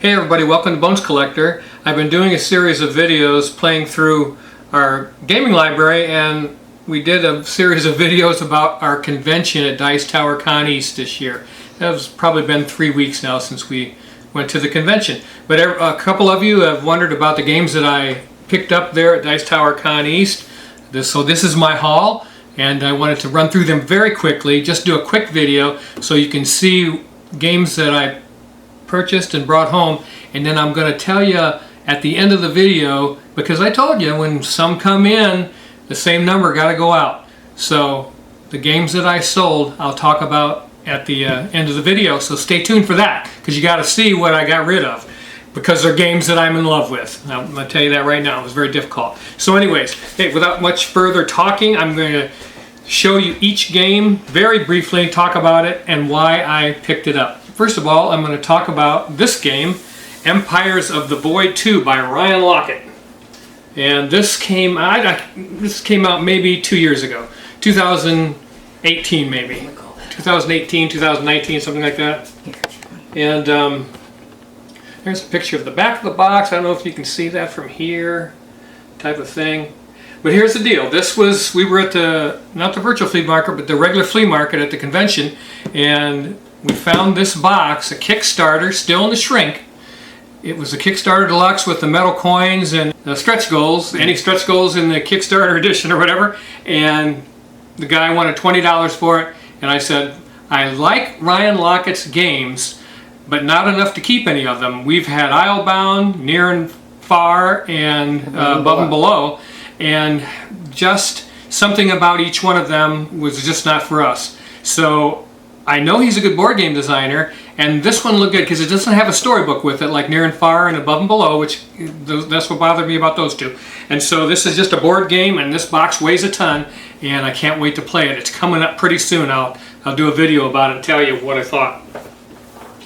Hey everybody, welcome to Bones Collector. I've been doing a series of videos playing through our gaming library, and we did a series of videos about our convention at Dice Tower Con East this year. That's probably been 3 weeks now since we went to the convention. But a couple of you have wondered about the games that I picked up there at Dice Tower Con East. So this is my haul, and I wanted to run through them very quickly, just do a quick video so you can see games that I purchased and brought home, and then I'm going to tell you at the end of the video, because I told you when some come in, the same number got to go out. So the games that I sold, I'll talk about at the end of the video, so stay tuned for that, because you got to see what I got rid of, because they're games that I'm in love with. I'm going to tell you that right now. It was very difficult. So anyways, hey, without much further talking, I'm going to show you each game very briefly, talk about it, and why I picked it up. First of all, I'm going to talk about this game, Empires of the Void 2 by Ryan Lockett. And this came out maybe 2 years ago. 2018 maybe. 2018, 2019, something like that. And there's a picture of the back of the box. I don't know if you can see that from here, type of thing. But here's the deal. We were at not the virtual flea market, but the regular flea market at the convention, and we found this box, a Kickstarter, still in the shrink. It was a Kickstarter Deluxe with the metal coins and the stretch goals, any stretch goals in the Kickstarter edition or whatever, and the guy wanted $20 for it, and I said, I like Ryan Lockett's games, but not enough to keep any of them. We've had Islebound, Near and Far, and Above and Below, and just something about each one of them was just not for us. So I know he's a good board game designer, and this one looked good because it doesn't have a storybook with it like Near and Far and Above and Below, which that's what bothered me about those two. And so this is just a board game, and this box weighs a ton, and I can't wait to play it. It's coming up pretty soon. I'll do a video about it and tell you what I thought.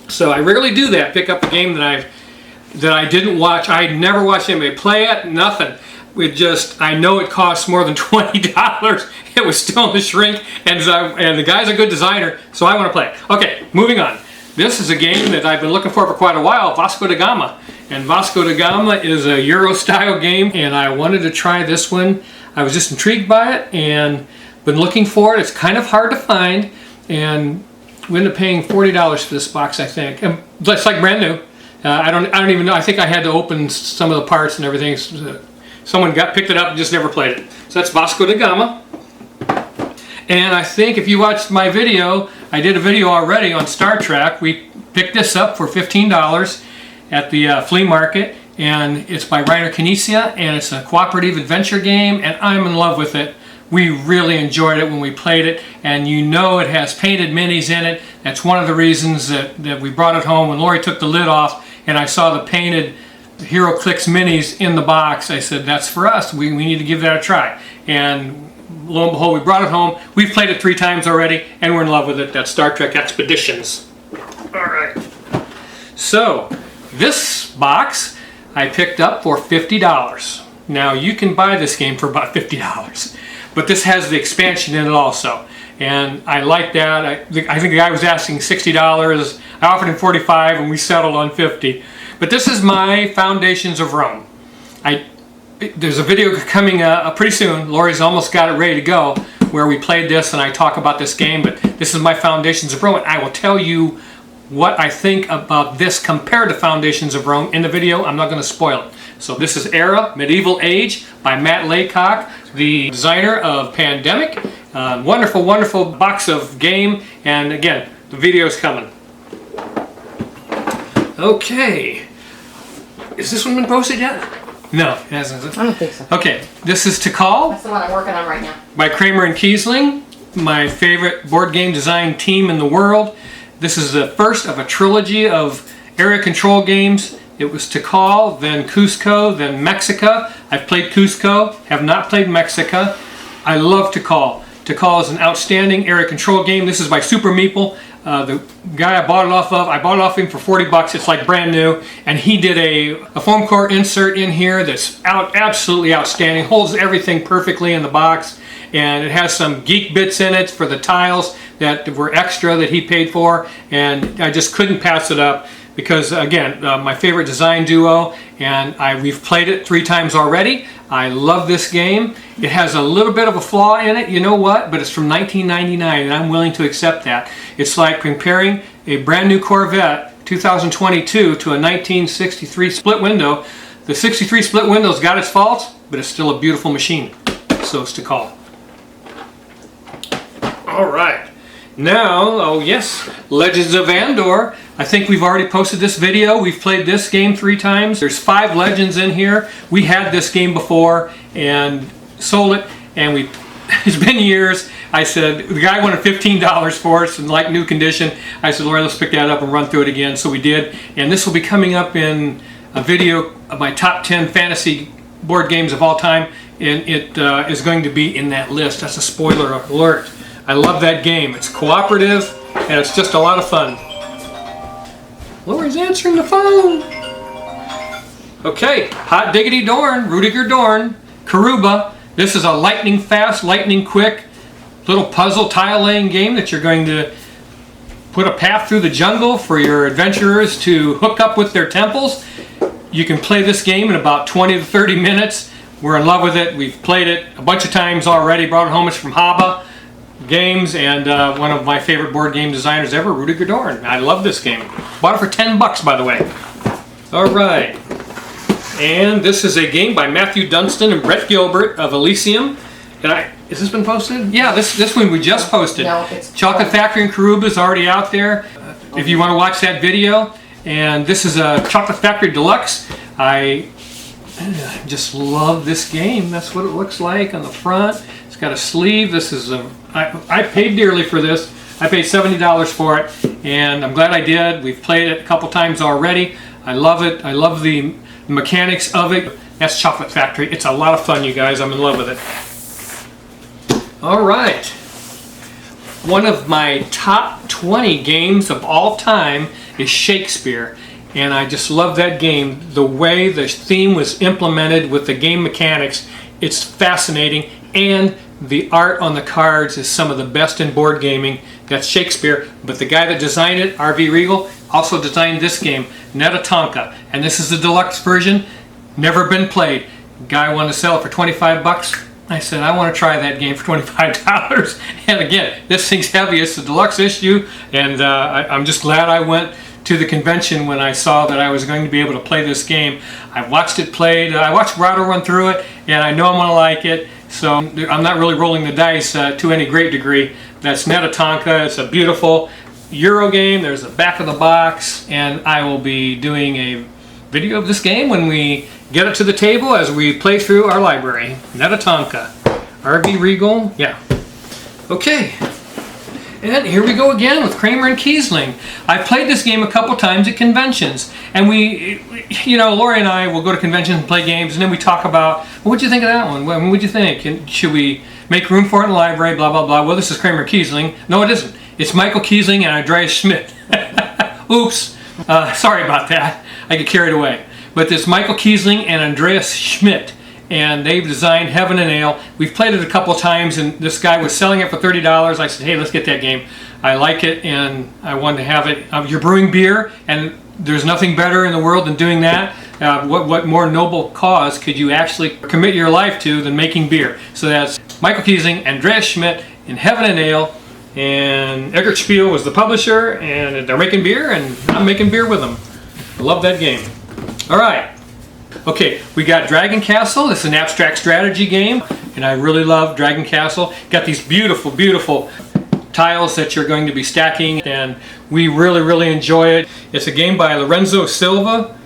So I rarely do that, pick up a game that I didn't watch. I never watched anybody play it, nothing. I know it costs more than $20. It was still in the shrink, and the guy's a good designer, so I want to play it. Okay, moving on. This is a game that I've been looking for quite a while, Vasco da Gama. And Vasco da Gama is a Euro-style game, and I wanted to try this one. I was just intrigued by it, and been looking for it. It's kind of hard to find, and we ended up paying $40 for this box, I think. And it's like brand new. I don't even know. I think I had to open some of the parts and everything. Someone picked it up and just never played it. So that's Vasco da Gama. And I think if you watched my video, I did a video already on Star Trek. We picked this up for $15 at the flea market, and it's by Kramerkiesling, and it's a cooperative adventure game, and I'm in love with it. We really enjoyed it when we played it, and you know it has painted minis in it. That's one of the reasons that we brought it home. When Lori took the lid off and I saw the painted HeroClix minis in the box, I said, that's for us. We need to give that a try. And lo and behold, we brought it home. We've played it 3 times already, and we're in love with it. That's Star Trek Expeditions. All right. So this box I picked up for $50. Now you can buy this game for about $50, but this has the expansion in it also. And I like that. I think the guy was asking $60. I offered him $45, and we settled on $50. But this is my Foundations of Rome. There's a video coming pretty soon. Lori's almost got it ready to go, where we played this and I talk about this game. But this is my Foundations of Rome, and I will tell you what I think about this compared to Foundations of Rome in the video. I'm not going to spoil it. So this is Era, Medieval Age by Matt Laycock, the designer of Pandemic. Wonderful, wonderful box of game. And again, the video's coming. Okay. Is this one been posted yet? No, it hasn't. I don't think so. Okay, this is Cacao. That's the one I'm working on right now. By Kramerkiesling, my favorite board game design team in the world. This is the first of a trilogy of area control games. It was Cacao, then Cusco, then Mexica. I've played Cusco, have not played Mexica. I love Cacao. Cacao is an outstanding area control game. This is by Super Meeple. The guy I bought it off him for $40. It's like brand new, and he did a foam core insert in here that's absolutely outstanding. Holds everything perfectly in the box, and it has some geek bits in it for the tiles that were extra that he paid for, and I just couldn't pass it up because again, my favorite design duo, and we've played it 3 times already. I love this game. It has a little bit of a flaw in it, you know what, but it's from 1999 and I'm willing to accept that. It's like comparing a brand new Corvette 2022 to a 1963 split window. The 63 split window's got its faults, but it's still a beautiful machine. So it's to call. All right. Now, oh yes, Legends of Andor. I think we've already posted this video. We've played this game 3 times. There's 5 legends in here. We had this game before and sold it, and it's been years. I said, the guy wanted $15 for it, in like new condition. I said, Laura, let's pick that up and run through it again. So we did, and this will be coming up in a video of my top 10 fantasy board games of all time, and it is going to be in that list. That's a spoiler alert. I love that game. It's cooperative, and it's just a lot of fun. Laura's answering the phone. Okay, Hot Diggity Dorn, Rudiger Dorn, Karuba. This is a lightning fast, lightning quick little puzzle tile laying game that you're going to put a path through the jungle for your adventurers to hook up with their temples. You can play this game in about 20 to 30 minutes. We're in love with it. We've played it a bunch of times already. Brought it home. It's from Haba Games, and one of my favorite board game designers ever, Rudiger Dorn. I love this game. Bought it for 10 bucks, by the way. All right. And this is a game by Matthew Dunstan and Brett Gilbert of Elysium. Has this been posted? Yeah, this one we just posted. No, it's Chocolate Factory and Karuba is already out there if you want to watch that video. And this is a Chocolate Factory Deluxe. I just love this game. That's what it looks like on the front. It's got a sleeve. This is I paid dearly for this. I paid $70 for it, and I'm glad I did. We've played it a couple times already. I love it. I love the mechanics of it. That's Chocolate Factory. It's a lot of fun, you guys. I'm in love with it. All right. One of my top 20 games of all time is Shakespeare, and I just love that game. The way the theme was implemented with the game mechanics, it's fascinating, and the art on the cards is some of the best in board gaming. That's Shakespeare, but the guy that designed it, R.V. Regal, also designed this game, Neta-tanka, and this is the deluxe version. Never been played. Guy wanted to sell it for 25 bucks. I said, I want to try that game for $25. And again, this thing's heavy. It's the deluxe issue, and I'm just glad I went to the convention when I saw that I was going to be able to play this game. I watched it played. I watched Rado run through it, and I know I'm going to like it. So I'm not really rolling the dice to any great degree. That's Metatonka. It's a beautiful Euro game. There's the back of the box, and I will be doing a video of this game when we get it to the table as we play through our library. Metatonka. R.V. Regal. Yeah. Okay. And here we go again with Kramerkiesling. I played this game a couple times at conventions, and Lori and I will go to conventions and play games, and then we talk about, well, what'd you think of that one? What'd you think? And should we make room for it in the library? Blah, blah, blah. Well, this is Kramerkiesling. No, it isn't. It's Michael Kiesling and Andreas Schmidt. Oops. Sorry about that. I get carried away. But it's Michael Kiesling and Andreas Schmidt, and they've designed Heaven and Ale. We've played it a couple times, and this guy was selling it for $30. I said, hey, let's get that game. I like it, and I wanted to have it. You're brewing beer, and there's nothing better in the world than doing that. What more noble cause could you actually commit your life to than making beer? So that's Michael Kiesling, Andreas Schmidt in Heaven and Ale, and Eggert Spiel was the publisher, and they're making beer, and I'm making beer with them. I love that game. All right. Okay, we got Dragon Castle. It's an abstract strategy game, and I really love Dragon Castle. Got these beautiful, beautiful tiles that you're going to be stacking, and we really, really enjoy it. It's a game by Lorenzo Silva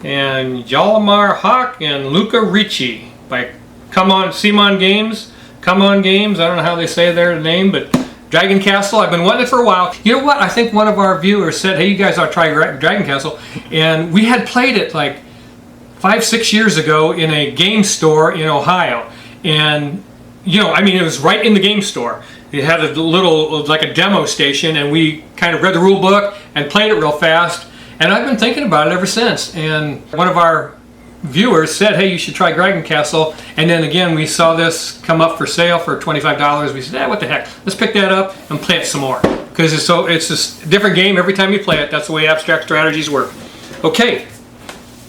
and Yalimar Hawk and Luca Ricci by Simon Games. Come On Games. I don't know how they say their name, but Dragon Castle. I've been wanting it for a while. You know what? I think one of our viewers said, hey, you guys ought to try Dragon Castle, and we had played it like 5-6 years ago in a game store in Ohio, and it was right in the game store. It had a little, like a demo station, and we kind of read the rule book and played it real fast, and I've been thinking about it ever since. And one of our viewers said, hey, you should try Dragon Castle, and then again we saw this come up for sale for $25. We said, what the heck, let's pick that up and play it some more, because it's this different game every time you play it. That's the way abstract strategies work. Okay,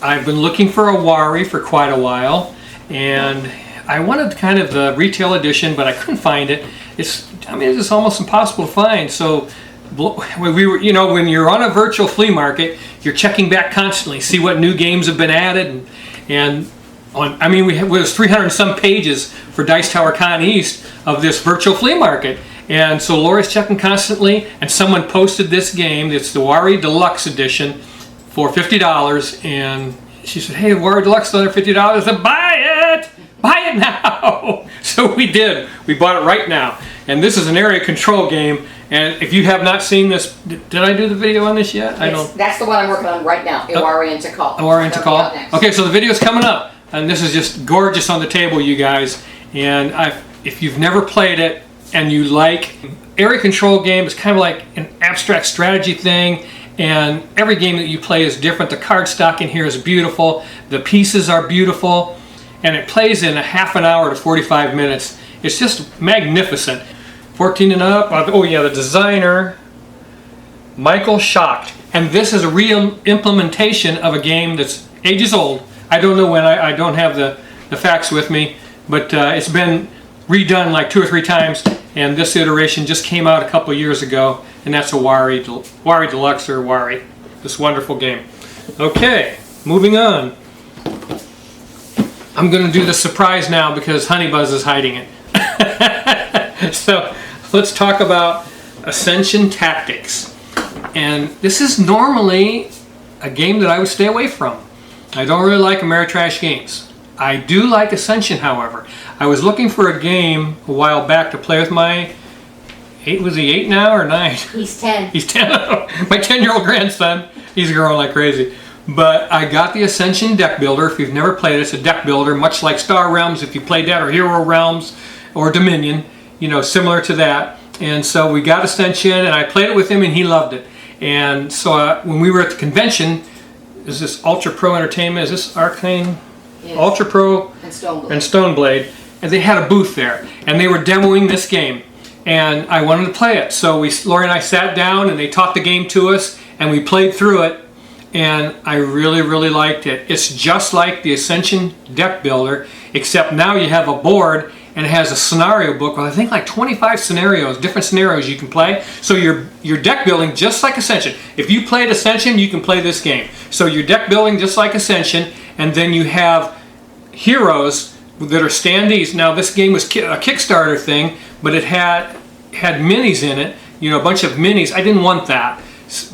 I've been looking for a Wari for quite a while, and I wanted kind of the retail edition, but I couldn't find it. It's almost impossible to find. So we were, when you're on a virtual flea market, you're checking back constantly, see what new games have been added, and it was 300 and some pages for Dice Tower Con East of this virtual flea market. And so Laura's checking constantly, and someone posted this game. It's the Wari Deluxe Edition for $50, and she said, "Hey, Wari Deluxe is under $50." I said, "Buy it! Buy it now!" So we did. We bought it right now. And this is an area control game. And if you have not seen this, did I do the video on this yet? That's the one I'm working on right now. Wari and Cacao. Wari and Cacao. Okay, so the video's coming up, and this is just gorgeous on the table, you guys. And if you've never played it and you like area control game, it's kind of like an abstract strategy thing. And every game that you play is different. The card stock in here is beautiful. The pieces are beautiful. And it plays in a half an hour to 45 minutes. It's just magnificent. 14 and up. Oh yeah, the designer, Michael Schacht. And this is a real implementation of a game that's ages old. I don't know when, I don't have the facts with me, but it's been redone like 2 or 3 times, and this iteration just came out a couple years ago, and that's a Wari Deluxe or Wari. This wonderful game. Okay, moving on. I'm going to do the surprise now because Honeybuzz is hiding it. So let's talk about Ascension Tactics. And this is normally a game that I would stay away from. I don't really like Ameritrash games. I do like Ascension, however. I was looking for a game a while back to play with my 8 now or 9? He's 10. He's 10. My 10-year-old grandson. He's growing like crazy. But I got the Ascension deck builder. If you've never played it, it's a deck builder, much like Star Realms, if you played that, or Hero Realms, or Dominion, similar to that. And so we got Ascension, and I played it with him, and he loved it. And so when we were at the convention, is this Ultra Pro Entertainment? Is this Arcane? Yes. Ultra Pro and Stoneblade. And they had a booth there, and they were demoing this game. And I wanted to play it. So Lori and I sat down, and they taught the game to us, and we played through it. And I really, really liked it. It's just like the Ascension deck builder, except now you have a board and it has a scenario book with I think like 25 scenarios, different scenarios you can play. So you're deck building just like Ascension. If you played Ascension, you can play this game. So you're deck building just like Ascension, and then you have heroes that are standees. Now this game was a Kickstarter thing, but it had minis in it, a bunch of minis. I didn't want that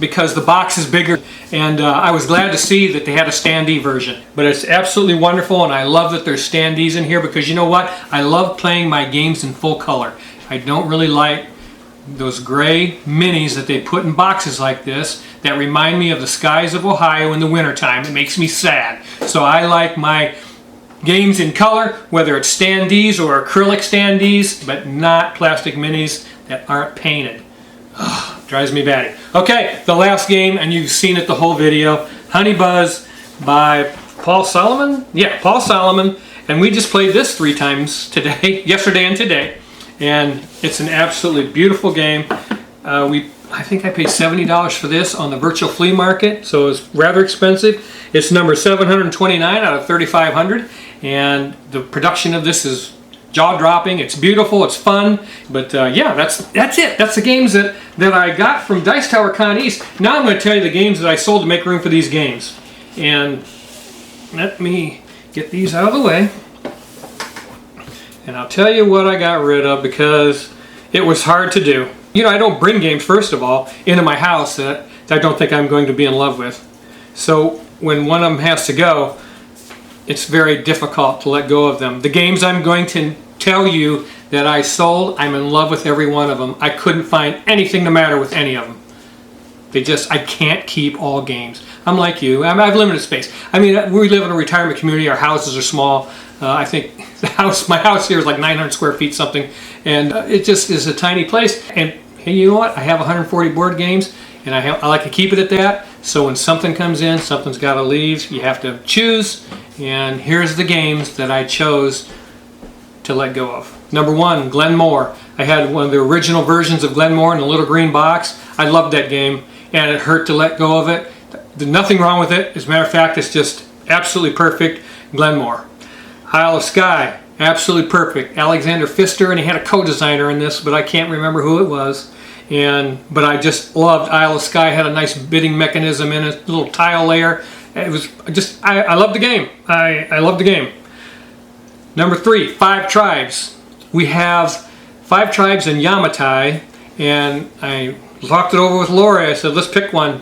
because the box is bigger, and I was glad to see that they had a standee version. But it's absolutely wonderful, and I love that there's standees in here because you know what? I love playing my games in full color. I don't really like those gray minis that they put in boxes like this that remind me of the skies of Ohio in the wintertime. It makes me sad. So I like my games in color, whether it's standees or acrylic standees, but not plastic minis that aren't painted. Ugh. Drives me batty. Okay, the last game, and you've seen it the whole video, Honeybuzz by Paul Solomon? Yeah, Paul Solomon. And we just played this 3 times today, yesterday and today. And it's an absolutely beautiful game. I think I paid $70 for this on the virtual flea market, so it's rather expensive. It's number 729 out of 3,500. And the production of this is jaw-dropping. It's beautiful, it's fun, but yeah, that's it. That's the games that I got from Dice Tower Con East. Now I'm going to tell you the games that I sold to make room for these games. And let me get these out of the way. And I'll tell you what I got rid of because it was hard to do. I don't bring games, first of all, into my house that I don't think I'm going to be in love with. So when one of them has to go, it's very difficult to let go of them. The games I'm going to tell you that I sold, I'm in love with every one of them. I couldn't find anything the matter with any of them. I can't keep all games. I'm like you. I have limited space. We live in a retirement community. Our houses are small. I think my house here is like 900 square feet something, and it just is a tiny place. And hey, you know what? I have 140 board games, and I like to keep it at that. So when something comes in, something's got to leave. You have to choose. And here's the games that I chose to let go of. Number 1, Glenmore. I had one of the original versions of Glenmore in a little green box. I loved that game, and it hurt to let go of it. There's nothing wrong with it. As a matter of fact, it's just absolutely perfect. Glenmore. Isle of Skye, absolutely perfect. Alexander Pfister, and he had a co-designer in this, but I can't remember who it was. But I just loved Isle of Skye. Had a nice bidding mechanism in it, little tile layer. It was just, I love the game. I love the game. Number 3, 5 tribes. We have 5 tribes in Yamatai, and I talked it over with Lori. I said, let's pick one.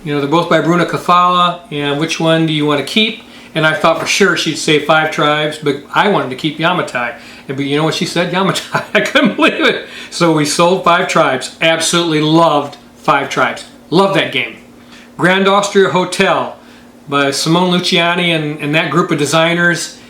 You know, they're both by Bruna Cathala, and which one do you want to keep? And I thought for sure she'd say 5 tribes, but I wanted to keep Yamatai. But you know what she said? Yamatai. I couldn't believe it. So we sold 5 tribes. Absolutely loved 5 tribes. Love that game. Grand Austria Hotel by Simone Luciani and that group of designers.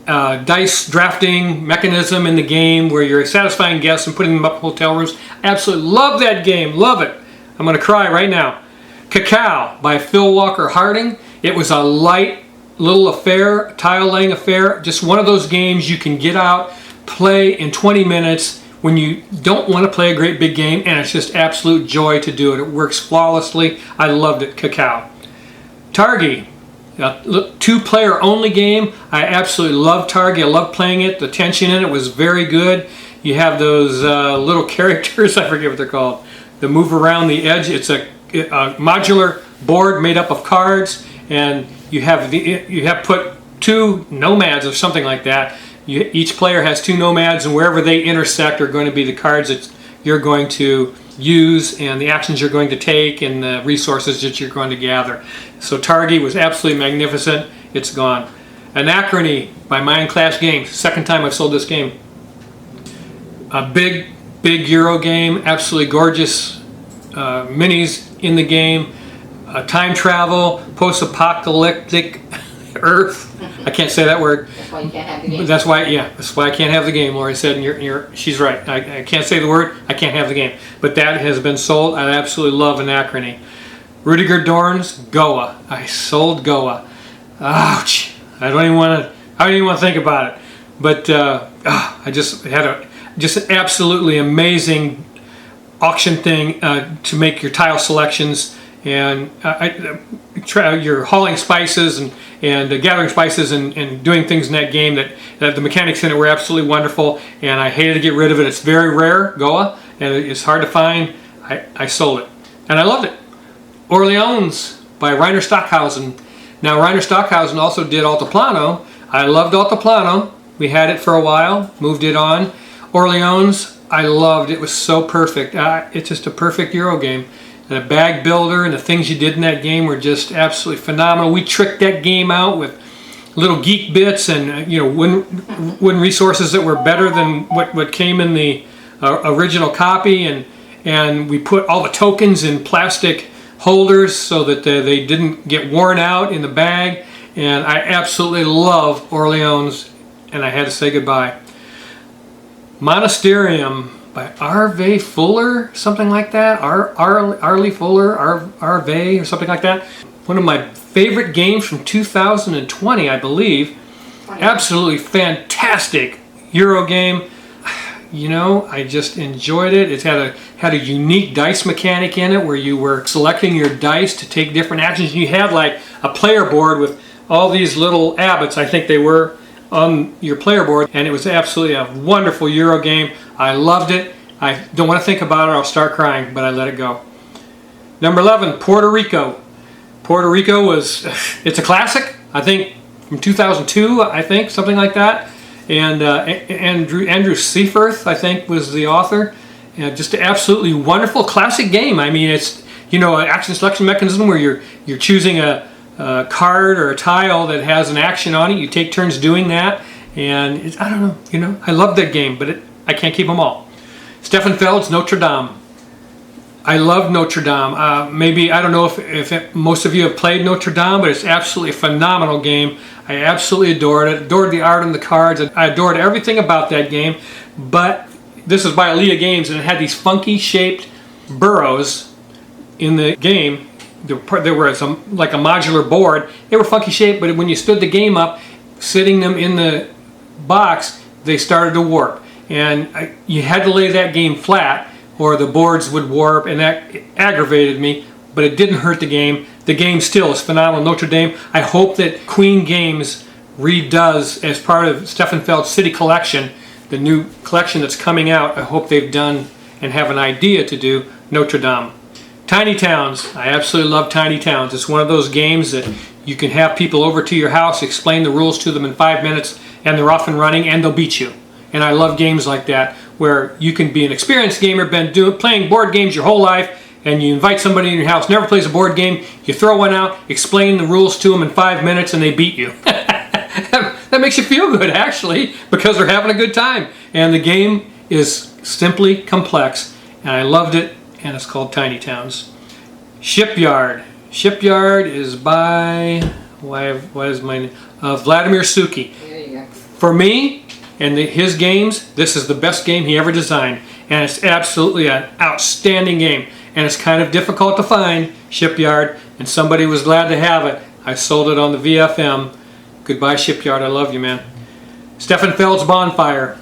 Dice drafting mechanism in the game where you're satisfying guests and putting them up in hotel rooms. Absolutely love that game. Love it. I'm going to cry right now. Cacao by Phil Walker Harding. It was a light little affair, tile laying affair. Just one of those games you can get out, play in 20 minutes when you don't want to play a great big game, and it's just absolute joy to do it. It works flawlessly. I loved it. Cacao. Targi. 2-player only game. I absolutely love Targi. I love playing it. The tension in it was very good. You have those little characters, I forget what they're called, that move around the edge. It's a modular board made up of cards, and you have put 2 nomads or something like that. Each player has 2 nomads, and wherever they intersect are going to be the cards that you're going to use and the actions you're going to take and the resources that you're going to gather. So Targi was absolutely magnificent. It's gone. Anachrony by Mind Clash Games. Second time I've sold this game. A big Euro game. Absolutely gorgeous minis in the game. Time travel, post-apocalyptic Earth. I can't say that word. That's why you can't have the game. That's why I can't have the game. Lori said, and she's right. I can't say the word. I can't have the game. But that has been sold. I absolutely love Anachrony. Rudiger Dorn's Goa. I sold Goa. Ouch! I don't even want to think about it. But I just had an absolutely amazing auction thing to make your tile selections. And you're hauling spices and gathering spices and doing things in that game that the mechanics in it were absolutely wonderful, and I hated to get rid of it. It's very rare, Goa, and it's hard to find. I sold it, and I loved it. Orleans by Rainer Stockhausen. Now Rainer Stockhausen also did Altiplano. I loved Altiplano. We had it for a while, moved it on. Orleans, I loved. It was so perfect. It's just a perfect Euro game. The bag builder and the things you did in that game were just absolutely phenomenal. We tricked that game out with little geek bits and wooden resources that were better than what came in the original copy, and we put all the tokens in plastic holders so that they didn't get worn out in the bag. And I absolutely love Orleans, and I had to say goodbye. Monasterium by R.V. Fuller, something like that. Arlie Fuller, R.V. or something like that. One of my favorite games from 2020, I believe. Absolutely fantastic Euro game. You know, I just enjoyed it. It had a unique dice mechanic in it where you were selecting your dice to take different actions. You had like a player board with all these little abbots, I think they were, on your player board, and it was absolutely a wonderful Euro game. I loved it. I don't want to think about it. I'll start crying, but I let it go. Number 11, Puerto Rico. Puerto Rico it's a classic, I think, from 2002, I think, something like that. And Andrew Seaforth, I think, was the author. And just an absolutely wonderful classic game. I mean, it's, an action selection mechanism where you're choosing a card or a tile that has an action on it. You take turns doing that, and I don't know, I love that game, but I can't keep them all. Stefan Feld's Notre Dame. I love Notre Dame. Maybe, I don't know if most of you have played Notre Dame, but it's absolutely a phenomenal game. I absolutely adored it. Adored the art and the cards. I adored everything about that game. But this is by Alea Games, and it had these funky shaped burrows in the game. There were like a modular board. They were funky shaped, but when you stood the game up, sitting them in the box, they started to warp. And you had to lay that game flat or the boards would warp, and that aggravated me, but it didn't hurt the game. the game still is phenomenal. Notre Dame. I hope that Queen Games redoes, as part of Steffenfeld's City Collection, the new collection that's coming out. I hope they've done and have an idea to do Notre Dame. Tiny Towns. I absolutely love Tiny Towns. It's one of those games that you can have people over to your house, explain the rules to them in 5 minutes, and they're off and running, and they'll beat you. And I love games like that, where you can be an experienced gamer, been playing board games your whole life, and you invite somebody in your house, never plays a board game, you throw one out, explain the rules to them in 5 minutes, and they beat you. That makes you feel good, actually, because they're having a good time. And the game is simply complex, and I loved it, and it's called Tiny Towns. Shipyard. Shipyard is by, what is my name? Vladimir Suki. There you go. For me, and his games, this is the best game he ever designed. And it's absolutely an outstanding game. And it's kind of difficult to find, Shipyard, and somebody was glad to have it. I sold it on the VFM. Goodbye, Shipyard. I love you, man. Steffenfeld's Bonfire.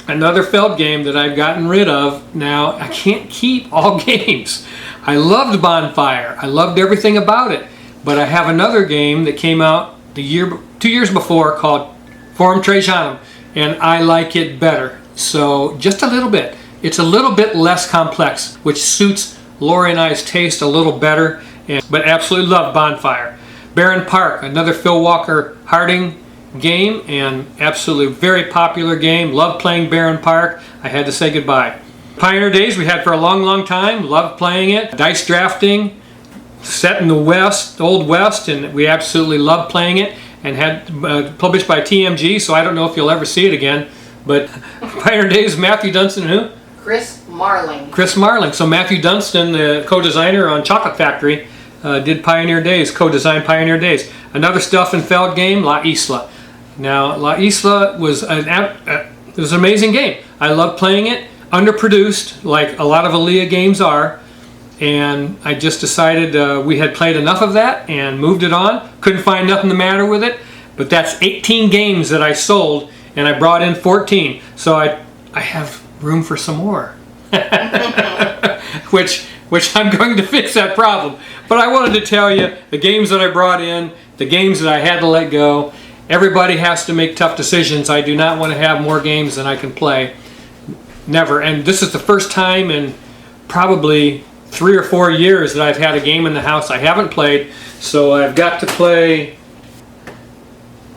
Another Feld game that I've gotten rid of. Now, I can't keep all games. I loved Bonfire. I loved everything about it. But I have another game that came out 2 years before called Forum Trajanum, and I like it better. So, just a little bit. It's a little bit less complex, which suits Lori and I's taste a little better, but absolutely love Bonfire. Barron Park, another Phil Walker Harding game, and absolutely very popular game. Love playing Barron Park. I had to say goodbye. Pioneer Days we had for a long time. Loved playing it. Dice drafting, set in the West, Old West, and we absolutely loved playing it. And had published by TMG, so I don't know if you'll ever see it again. But Pioneer Days, Matthew Dunstan, who? Chris Marling. Chris Marling. So Matthew Dunstan, the co-designer on Chocolate Factory, did Pioneer Days, co-designed Pioneer Days. Another Steffenfeld game, La Isla. Now, La Isla was it was an amazing game. I love playing it. Underproduced, like a lot of Alia games are. And I just decided we had played enough of that and moved it on. Couldn't find nothing the matter with it. But that's 18 games that I sold, and I brought in 14. So I have room for some more. which I'm going to fix that problem. But I wanted to tell you the games that I brought in, the games that I had to let go. Everybody has to make tough decisions. I do not want to have more games than I can play. Never. And this is the first time in probably 3 or 4 years that I've had a game in the house I haven't played. So I've got to play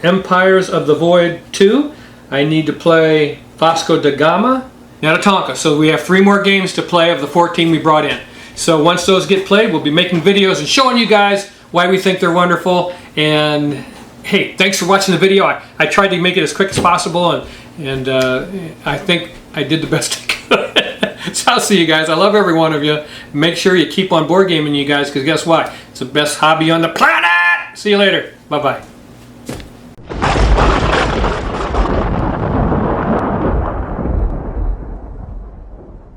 Empires of the Void 2. I need to play Vasco da Gama, Neta-tanka. So we have 3 more games to play of the 14 we brought in. So once those get played, we'll be making videos and showing you guys why we think they're wonderful. And hey, thanks for watching the video. I tried to make it as quick as possible, and I think I did the best I could. So I'll see you guys. I love every one of you. Make sure you keep on board gaming, you guys, because guess what? It's the best hobby on the planet. See you later. Bye-bye.